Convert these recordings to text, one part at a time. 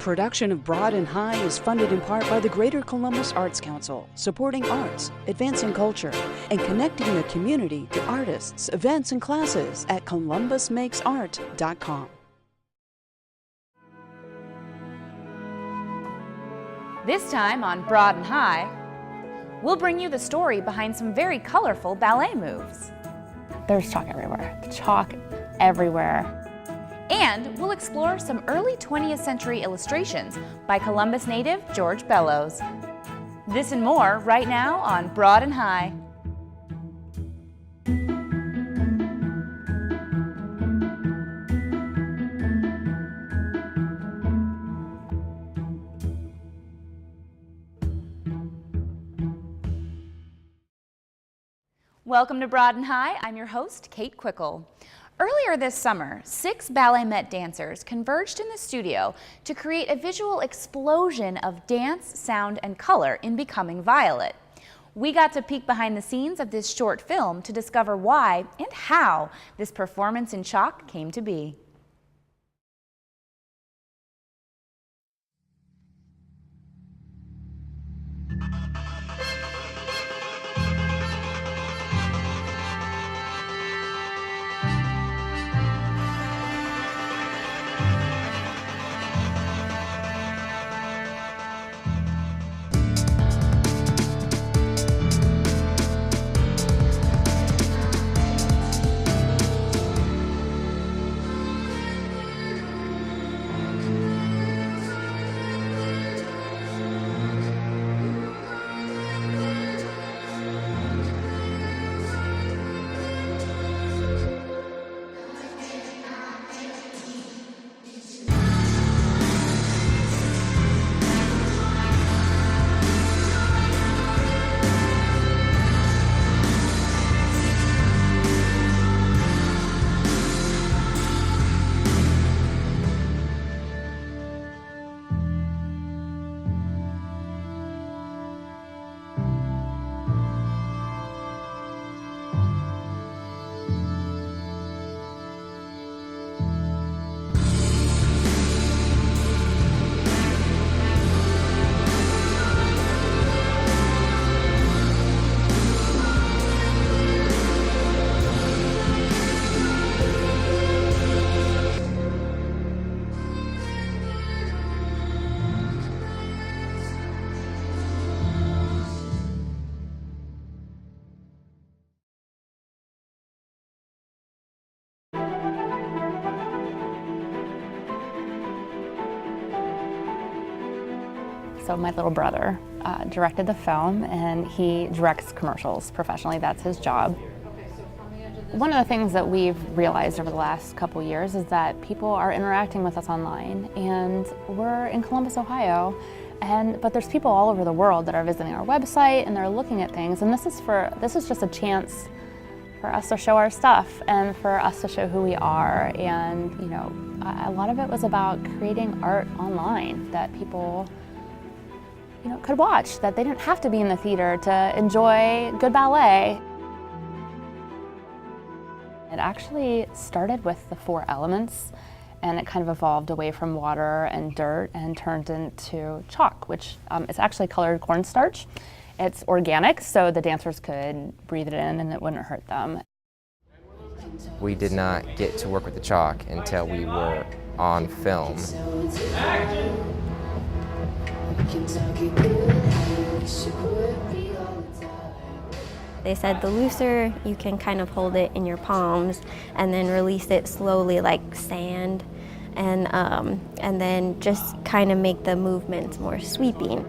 Production of Broad and High is funded in part by the Greater Columbus Arts Council, supporting arts, advancing culture, and connecting the community to artists, events, and classes at columbusmakesart.com. This time on Broad and High, we'll bring you the story behind some very colorful ballet moves. There's chalk everywhere. Chalk everywhere. And we'll explore some early 20th century illustrations by Columbus native George Bellows. This and more right now on Broad and High. Welcome to Broad and High. I'm your host, Kate Quickle. Earlier this summer, 6 Ballet Met dancers converged in the studio to create a visual explosion of dance, sound, and color in Becoming Violet. We got to peek behind the scenes of this short film to discover why and how this performance in chalk came to be. So my little brother directed the film, and he directs commercials professionally. That's his job. One of the things that we've realized over the last couple years is that people are interacting with us online, and we're in Columbus, Ohio, but there's people all over the world that are visiting our website and they're looking at things, and this is just a chance for us to show our stuff and for us to show who we are. And you know, a lot of it was about creating art online that people could watch, that they didn't have to be in the theater to enjoy good ballet. It actually started with the 4 elements, and it kind of evolved away from water and dirt and turned into chalk, which is actually colored cornstarch. It's organic, so the dancers could breathe it in and it wouldn't hurt them. We did not get to work with the chalk until we were on film. They said the looser you can kind of hold it in your palms and then release it slowly like sand, and then just kind of make the movements more sweeping.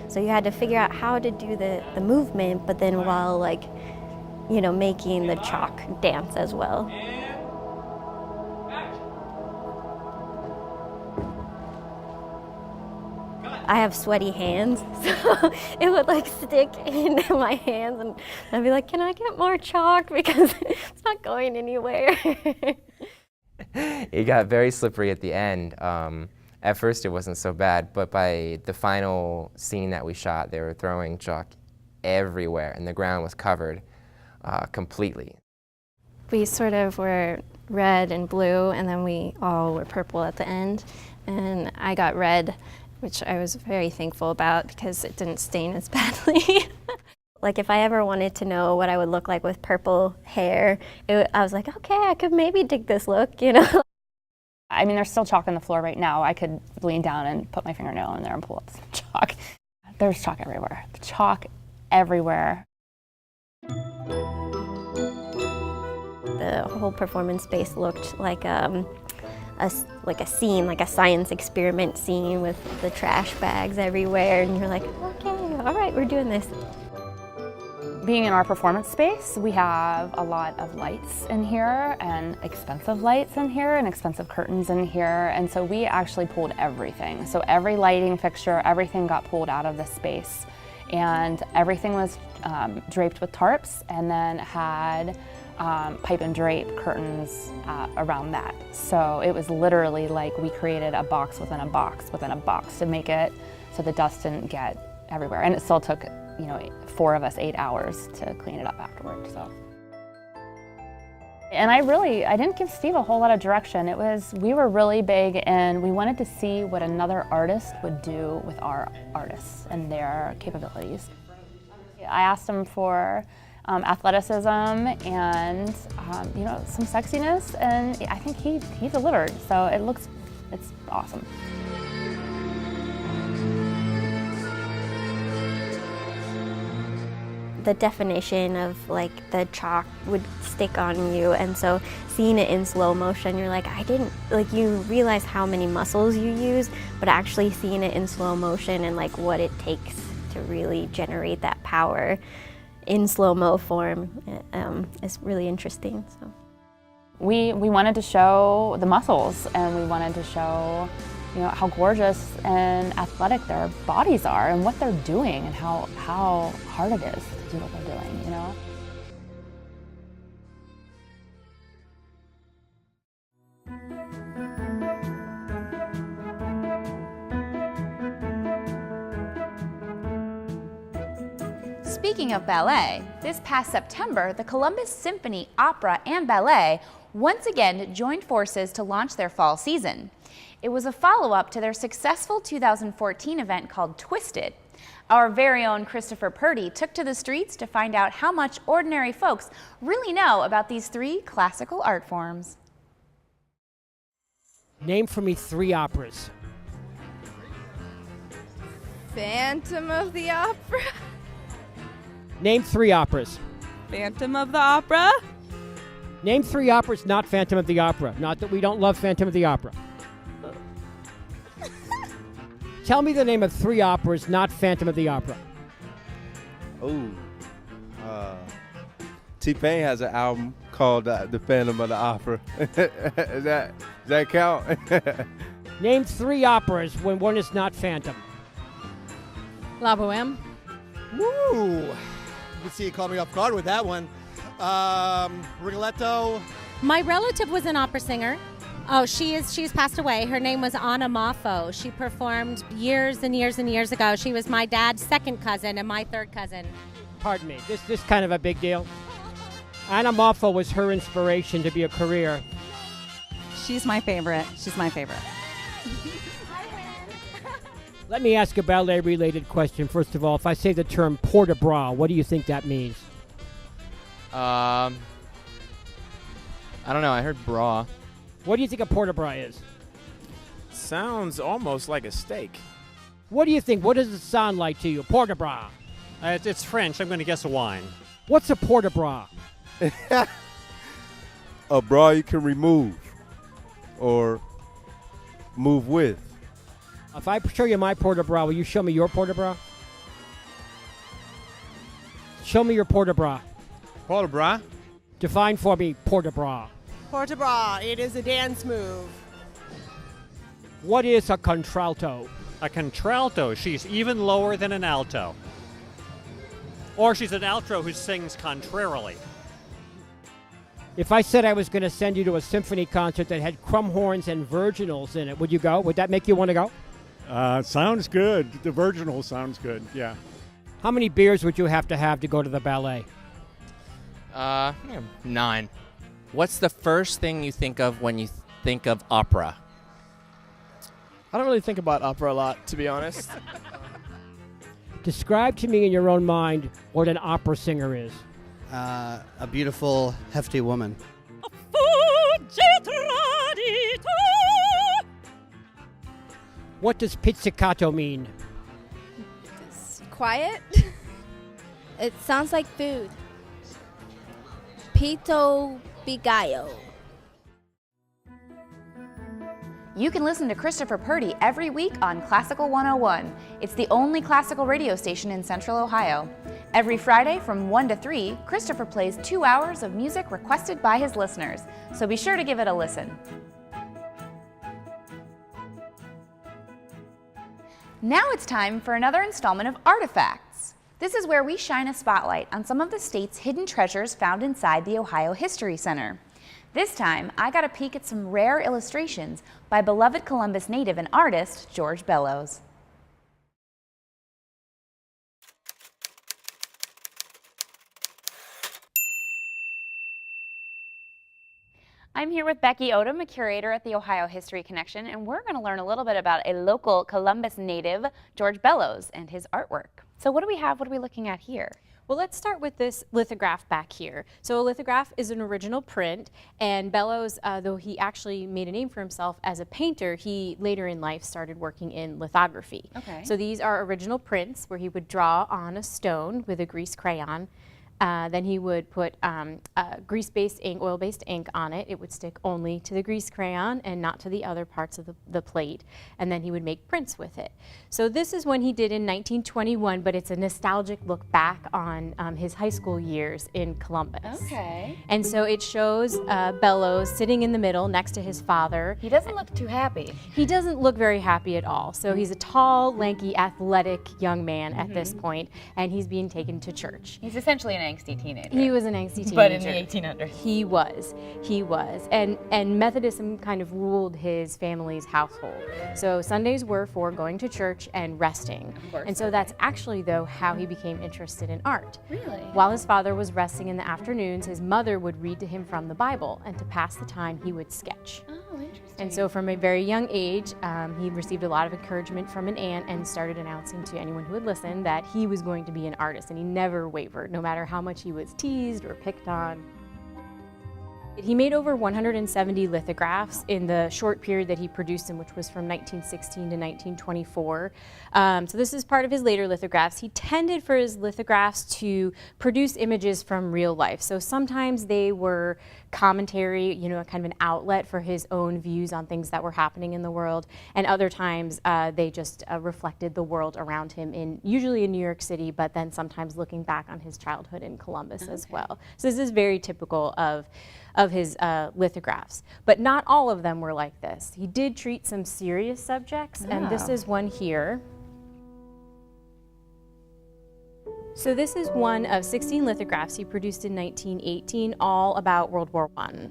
So you had to figure out how to do the movement, but then while making the chalk dance as well. I have sweaty hands, so it would stick into my hands, and I'd be like, can I get more chalk, because it's not going anywhere. It got very slippery at the end. At first it wasn't so bad, but by the final scene that we shot, they were throwing chalk everywhere, and the ground was covered completely. We sort of were red and blue, and then we all were purple at the end. and I got red, which I was very thankful about because it didn't stain as badly. Like if I ever wanted to know what I would look like with purple hair, I was like, okay, I could maybe dig this look, you know? I mean, there's still chalk on the floor right now. I could lean down and put my fingernail in there and pull up some chalk. There's chalk everywhere. Chalk everywhere. The whole performance space looked like a scene, like a science experiment scene with the trash bags everywhere, and you're like, okay, all right, we're doing this. Being in our performance space, we have a lot of lights in here and expensive lights in here and expensive curtains in here, and so we actually pulled everything. So every lighting fixture, everything got pulled out of the space, and everything was draped with tarps and then had pipe and drape curtains around that. So it was literally like we created a box within a box within a box to make it so the dust didn't get everywhere. And it still took, 4 of us 8 hours to clean it up afterward. So. And I didn't give Steve a whole lot of direction. We were really big and we wanted to see what another artist would do with our artists and their capabilities. I asked him for athleticism and some sexiness, and I think he delivered. So it's awesome. The definition of like the chalk would stick on you, and so seeing it in slow motion, you're like, you realize how many muscles you use, but actually seeing it in slow motion and like what it takes to really generate that power in slow-mo form is really interesting. So we wanted to show the muscles, and we wanted to show how gorgeous and athletic their bodies are and what they're doing and how hard it is to do what they're doing, Speaking of ballet, this past September, the Columbus Symphony Opera and Ballet once again joined forces to launch their fall season. It was a follow-up to their successful 2014 event called Twisted. Our very own Christopher Purdy took to the streets to find out how much ordinary folks really know about these 3 classical art forms. Name for me 3 operas. Phantom of the Opera. Name 3 operas. Phantom of the Opera. Name 3 operas, not Phantom of the Opera. Not that we don't love Phantom of the Opera. Tell me the name of 3 operas, not Phantom of the Opera. T-Pain has an album called The Phantom of the Opera. Does that count? Name 3 operas when one is not Phantom. La Boheme. Woo! You see, you caught me off guard with that one. Rigoletto. My relative was an opera singer. Oh, she's passed away. Her name was Anna Moffo. She performed years and years and years ago. She was my dad's second cousin and my third cousin. Pardon me, this kind of a big deal. Anna Moffo was her inspiration to be a career. She's my favorite. She's my favorite. Let me ask a ballet-related question. First of all, if I say the term port-de-bras, what do you think that means? I don't know. I heard bra. What do you think a port-de-bras is? Sounds almost like a steak. What do you think? What does it sound like to you? Port-de-bras. It's French. I'm going to guess a wine. What's a port-de-bras? A bra you can remove or move with. If I show you my port-de-bras, will you show me your port-de-bras? Show me your port-de-bras. Port-de-bras? Define for me port-de-bras. Port-de-bras. It is a dance move. What is a contralto? A contralto. She's even lower than an alto. Or she's an alto who sings contrarily. If I said I was going to send you to a symphony concert that had crumhorns and virginals in it, would you go? Would that make you want to go? Sounds good. The virginal sounds good, yeah. How many beers would you have to go to the ballet? 9. What's the first thing you think of when you think of opera? I don't really think about opera a lot, to be honest. Describe to me in your own mind what an opera singer is. A beautiful, hefty woman. What does pizzicato mean? Quiet. It sounds like food. Pito bigallo. You can listen to Christopher Purdy every week on Classical 101. It's the only classical radio station in Central Ohio. Every Friday from 1 to 3, Christopher plays 2 hours of music requested by his listeners, so be sure to give it a listen. Now it's time for another installment of Artifacts. This is where we shine a spotlight on some of the state's hidden treasures found inside the Ohio History Center. This time, I got a peek at some rare illustrations by beloved Columbus native and artist George Bellows. I'm here with Becky Odom, a curator at the Ohio History Connection, and we're going to learn a little bit about a local Columbus native, George Bellows, and his artwork. So what do we have? What are we looking at here? Well, let's start with this lithograph back here. So a lithograph is an original print, and Bellows, though he actually made a name for himself as a painter, he later in life started working in lithography. Okay. So these are original prints where he would draw on a stone with a grease crayon. Then he would put grease-based ink, oil-based ink on it. It would stick only to the grease crayon and not to the other parts of the plate. And then he would make prints with it. So this is one he did in 1921, but it's a nostalgic look back on his high school years in Columbus. Okay. And so it shows Bellows sitting in the middle next to his father. He doesn't look too happy. He doesn't look very happy at all. So he's a tall, lanky, athletic young man at this point, and he's being taken to church. He's essentially an angsty teenager. He was an angsty teenager. But in the 1800s. He was. And Methodism kind of ruled his family's household. So Sundays were for going to church and resting. Of course. And so that's actually, though, how he became interested in art. Really? While his father was resting in the afternoons, his mother would read to him from the Bible, and to pass the time, he would sketch. Oh, interesting. And so from a very young age, he received a lot of encouragement from an aunt and started announcing to anyone who would listen that he was going to be an artist, and he never wavered, no matter how much he was teased or picked on. He made over 170 lithographs in the short period that he produced them, which was from 1916 to 1924. So this is part of his later lithographs. He tended for his lithographs to produce images from real life. So sometimes they were commentary, you know, kind of an outlet for his own views on things that were happening in the world. And other times they just reflected the world around him, usually in New York City, but then sometimes looking back on his childhood in Columbus as well. So this is very typical of his lithographs. But not all of them were like this. He did treat some serious subjects, and this is one here. So this is one of 16 lithographs he produced in 1918, all about World War I.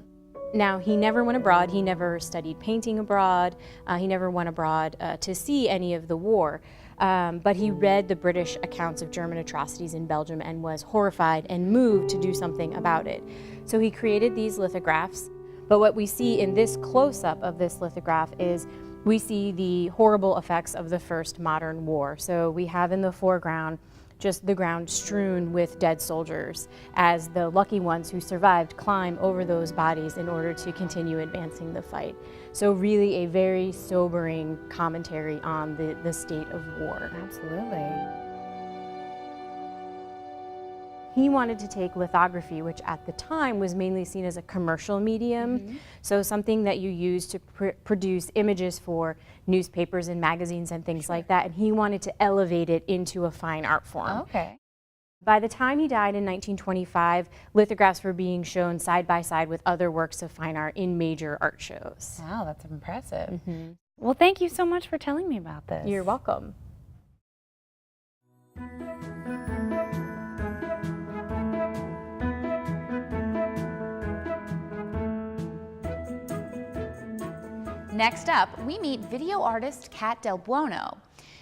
Now, he never went abroad. He never studied painting abroad. He never went abroad to see any of the war. But he read the British accounts of German atrocities in Belgium and was horrified and moved to do something about it. So he created these lithographs. But what we see in this close-up of this lithograph is we see the horrible effects of the first modern war. So we have in the foreground just the ground strewn with dead soldiers as the lucky ones who survived climb over those bodies in order to continue advancing the fight. So really a very sobering commentary on the state of war. Absolutely. He wanted to take lithography, which at the time was mainly seen as a commercial medium, so something that you use to produce images for newspapers and magazines and things like that, and he wanted to elevate it into a fine art form. Okay. By the time he died in 1925, lithographs were being shown side by side with other works of fine art in major art shows. Wow, that's impressive. Well, thank you so much for telling me about this. You're welcome. Next up, we meet video artist Kat Del Buono.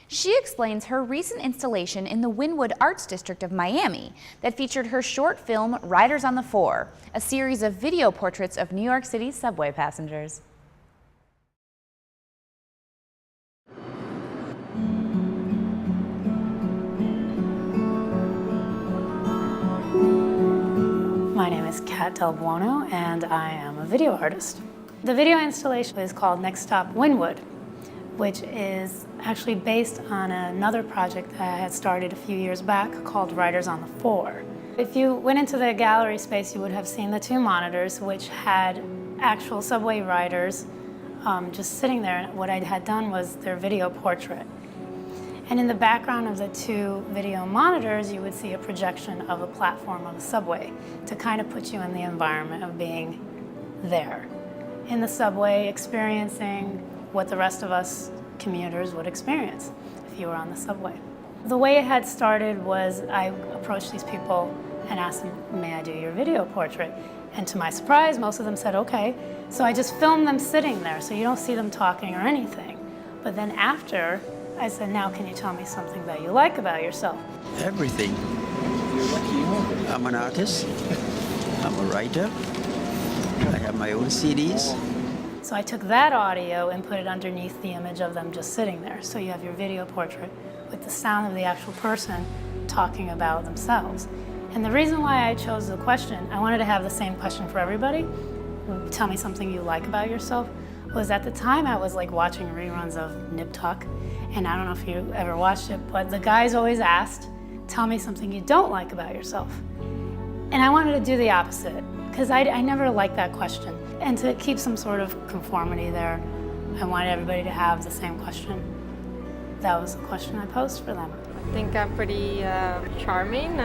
She explains her recent installation in the Wynwood Arts District of Miami that featured her short film Riders on the Four, a series of video portraits of New York City's subway passengers. is Kat Del Buono, and I am a video artist. The video installation is called Next Stop Wynwood, which is actually based on another project that I had started a few years back called Writers on the Floor. If you went into the gallery space, you would have seen the two monitors, which had actual subway riders just sitting there. And what I had done was their video portrait. And in the background of the two video monitors, you would see a projection of a platform of a subway to kind of put you in the environment of being there in the subway, experiencing what the rest of us commuters would experience if you were on the subway. The way it had started was I approached these people and asked them, may I do your video portrait? And to my surprise, most of them said, okay. So I just filmed them sitting there, so you don't see them talking or anything. But then after, I said, now can you tell me something that you like about yourself? Everything. I'm an artist. I'm a writer. I have my own CDs. So I took that audio and put it underneath the image of them just sitting there. So you have your video portrait with the sound of the actual person talking about themselves. And the reason why I chose the question, I wanted to have the same question for everybody, tell me something you like about yourself, was at the time I was like watching reruns of Nip Tuck, and I don't know if you ever watched it, but the guys always asked, tell me something you don't like about yourself. And I wanted to do the opposite, because I never liked that question. And to keep some sort of conformity there, I wanted everybody to have the same question. That was the question I posed for them. I think I'm pretty charming,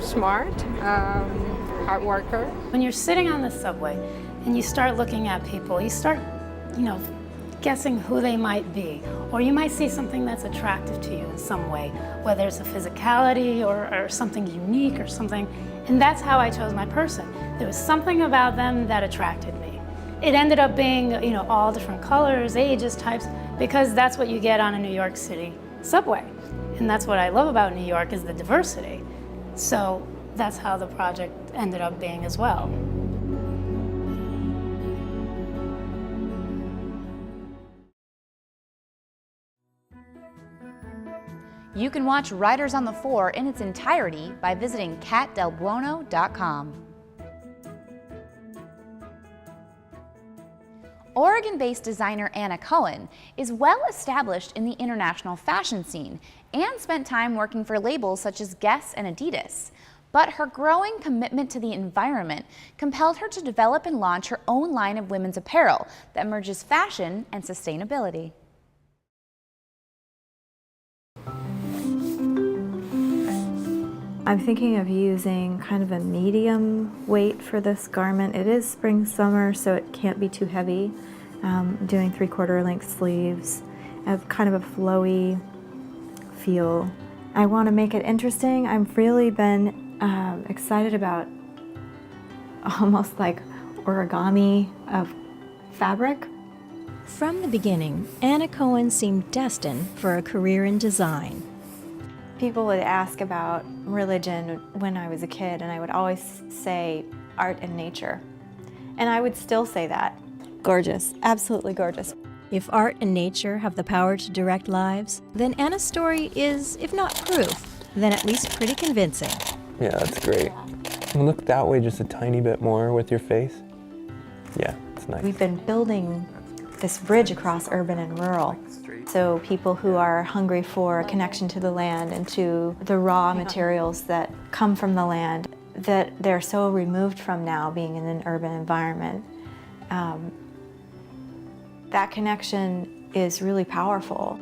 smart, hard worker. When you're sitting on the subway and you start looking at people, you start, guessing who they might be. Or you might see something that's attractive to you in some way, whether it's a physicality or something unique or something. And that's how I chose my person. There was something about them that attracted me. It ended up being, all different colors, ages, types, because that's what you get on a New York City subway. And that's what I love about New York is the diversity. So that's how the project ended up being as well. You can watch Writers on the Floor in its entirety by visiting katdelbuono.com. Oregon-based designer Anna Cohen is well established in the international fashion scene and spent time working for labels such as Guess and Adidas. But her growing commitment to the environment compelled her to develop and launch her own line of women's apparel that merges fashion and sustainability. I'm thinking of using kind of a medium weight for this garment. It is spring, summer, so it can't be too heavy. Doing 3/4 length sleeves. I have kind of a flowy feel. I want to make it interesting. I've really been excited about almost like origami of fabric. From the beginning, Anna Cohen seemed destined for a career in design. People would ask about religion when I was a kid, and I would always say art and nature. And I would still say that. Gorgeous, absolutely gorgeous. If art and nature have the power to direct lives, then Anna's story is, if not proof, then at least pretty convincing. Yeah, that's great. Look that way just a tiny bit more with your face. Yeah, it's nice. We've been building this bridge across urban and rural. So people who are hungry for a connection to the land and to the raw materials that come from the land that they're so removed from now being in an urban environment. That connection is really powerful.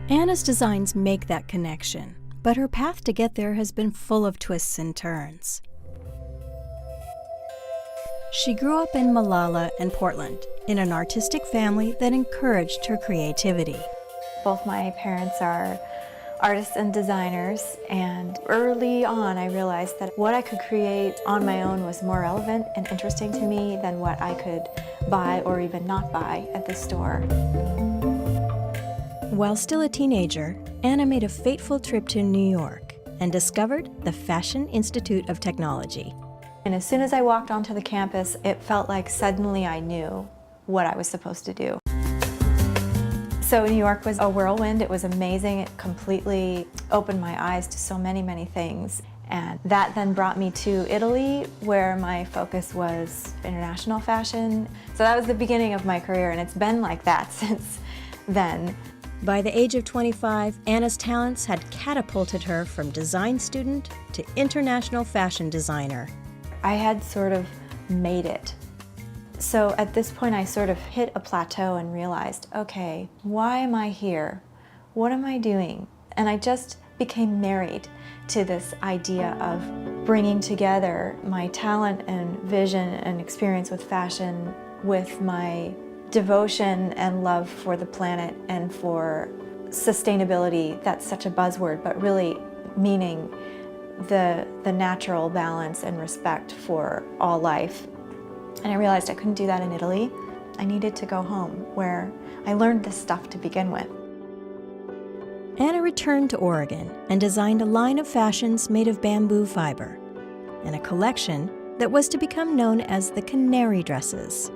Anna's designs make that connection, but her path to get there has been full of twists and turns. She grew up in Molalla and Portland, in an artistic family that encouraged her creativity. Both my parents are artists and designers, and early on I realized that what I could create on my own was more relevant and interesting to me than what I could buy or even not buy at the store. While still a teenager, Anna made a fateful trip to New York and discovered the Fashion Institute of Technology. And as soon as I walked onto the campus, it felt like suddenly I knew what I was supposed to do. So New York was a whirlwind. It was amazing. It completely opened my eyes to so many, many things. And that then brought me to Italy, where my focus was international fashion. So that was the beginning of my career, and it's been like that since then. By the age of 25, Anna's talents had catapulted her from design student to international fashion designer. I had sort of made it. So at this point, I sort of hit a plateau and realized, okay, why am I here? What am I doing? And I just became married to this idea of bringing together my talent and vision and experience with fashion with my devotion and love for the planet and for sustainability. That's such a buzzword, but really meaning the natural balance and respect for all life. And I realized I couldn't do that in Italy. I needed to go home where I learned this stuff to begin with. Anna returned to Oregon and designed a line of fashions made of bamboo fiber and a collection that was to become known as the Canary dresses.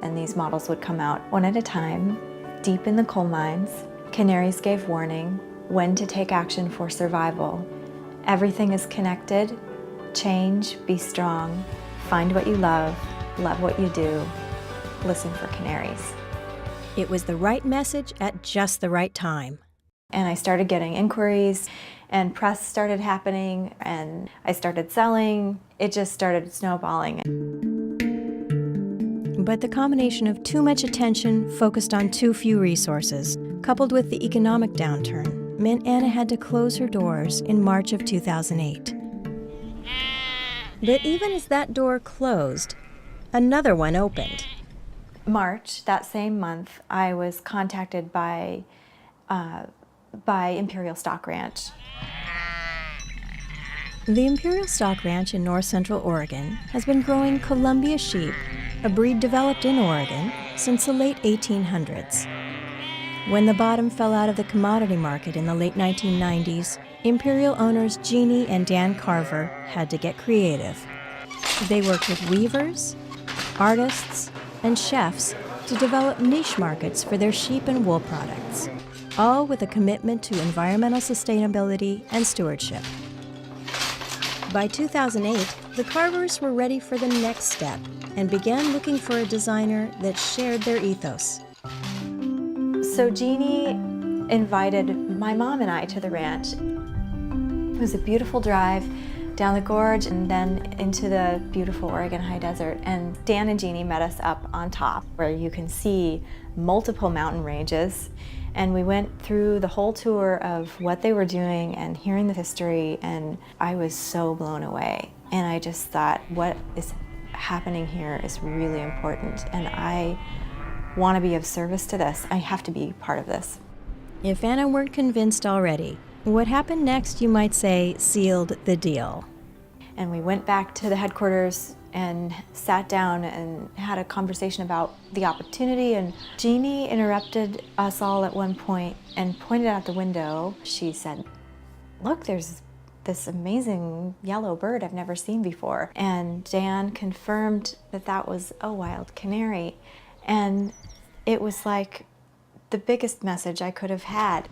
And these models would come out one at a time, deep in the coal mines. Canaries gave warning when to take action for survival. Everything is connected. Change, be strong, find what you love what you do, listen for canaries. It was the right message at just the right time. And I started getting inquiries, and press started happening, and I started selling. It just started snowballing. But the combination of too much attention focused on too few resources, coupled with the economic downturn, meant Anna had to close her doors in March of 2008. But even as that door closed, another one opened. March, that same month, I was contacted by Imperial Stock Ranch. The Imperial Stock Ranch in north central Oregon has been growing Columbia sheep, a breed developed in Oregon, since the late 1800s. When the bottom fell out of the commodity market in the late 1990s, Imperial owners Jeannie and Dan Carver had to get creative. They worked with weavers, artists, and chefs to develop niche markets for their sheep and wool products, all with a commitment to environmental sustainability and stewardship. By 2008, the Carvers were ready for the next step and began looking for a designer that shared their ethos. So Jeannie invited my mom and I to the ranch. It was a beautiful drive down the gorge and then into the beautiful Oregon high desert. And Dan and Jeannie met us up on top where you can see multiple mountain ranges. And we went through the whole tour of what they were doing and hearing the history, and I was so blown away. And I just thought, what is happening here is really important, and I want to be of service to this. I have to be part of this. If Anna weren't convinced already, what happened next, you might say, sealed the deal. And we went back to the headquarters and sat down and had a conversation about the opportunity, and Jeannie interrupted us all at one point and pointed out the window. She said, "Look, there's this amazing yellow bird I've never seen before." And Dan confirmed that that was a wild canary. And it was like the biggest message I could have had.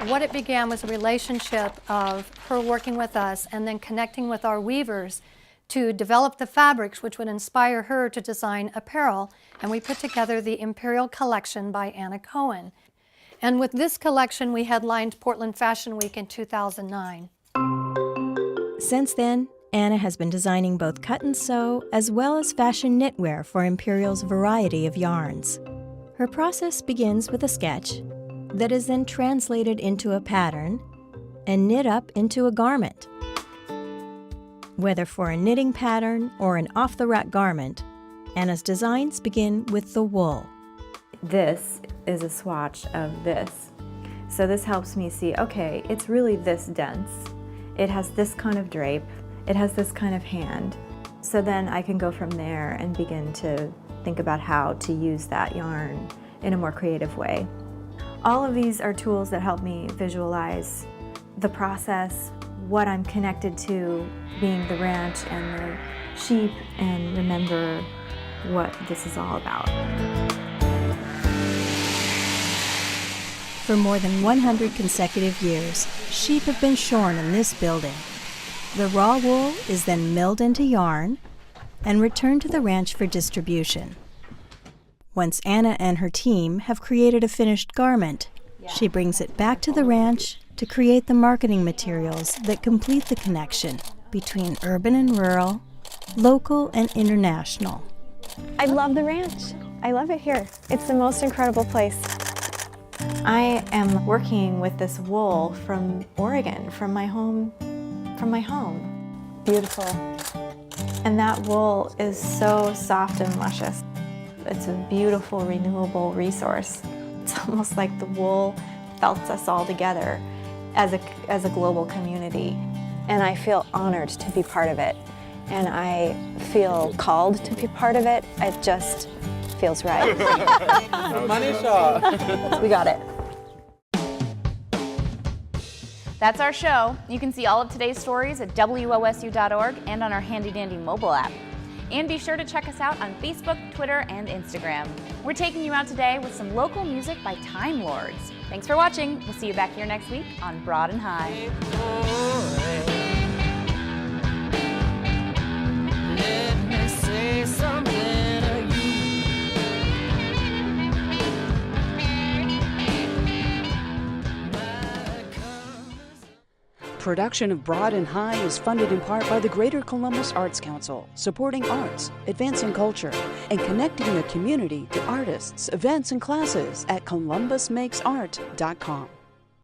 What it began was a relationship of her working with us and then connecting with our weavers to develop the fabrics which would inspire her to design apparel. And we put together the Imperial Collection by Anna Cohen. And with this collection, we headlined Portland Fashion Week in 2009. Since then, Anna has been designing both cut and sew as well as fashion knitwear for Imperial's variety of yarns. Her process begins with a sketch that is then translated into a pattern and knit up into a garment. Whether for a knitting pattern or an off-the-rack garment, Anna's designs begin with the wool. This is a swatch of this. So this helps me see, okay, it's really this dense. It has this kind of drape. It has this kind of hand. So then I can go from there and begin to think about how to use that yarn in a more creative way. All of these are tools that help me visualize the process, what I'm connected to, being the ranch and the sheep, and remember what this is all about. For more than 100 consecutive years, sheep have been shorn in this building. The raw wool is then milled into yarn and returned to the ranch for distribution. Once Anna and her team have created a finished garment, she brings it back to the ranch to create the marketing materials that complete the connection between urban and rural, local and international. I love the ranch. I love it here. It's the most incredible place. I am working with this wool from Oregon, from my home. Beautiful. And that wool is so soft and luscious. It's a beautiful, renewable resource. It's almost like the wool belts us all together as a global community. And I feel honored to be part of it. And I feel called to be part of it. It just feels right. Money shot. We got it. That's our show. You can see all of today's stories at WOSU.org and on our handy-dandy mobile app. And be sure to check us out on Facebook, Twitter, and Instagram. We're taking you out today with some local music by Time Lords. Thanks for watching. We'll see you back here next week on Broad and High. Let me say something to you. Production of Broad and High is funded in part by the Greater Columbus Arts Council, supporting arts, advancing culture, and connecting the community to artists, events, and classes at columbusmakesart.com.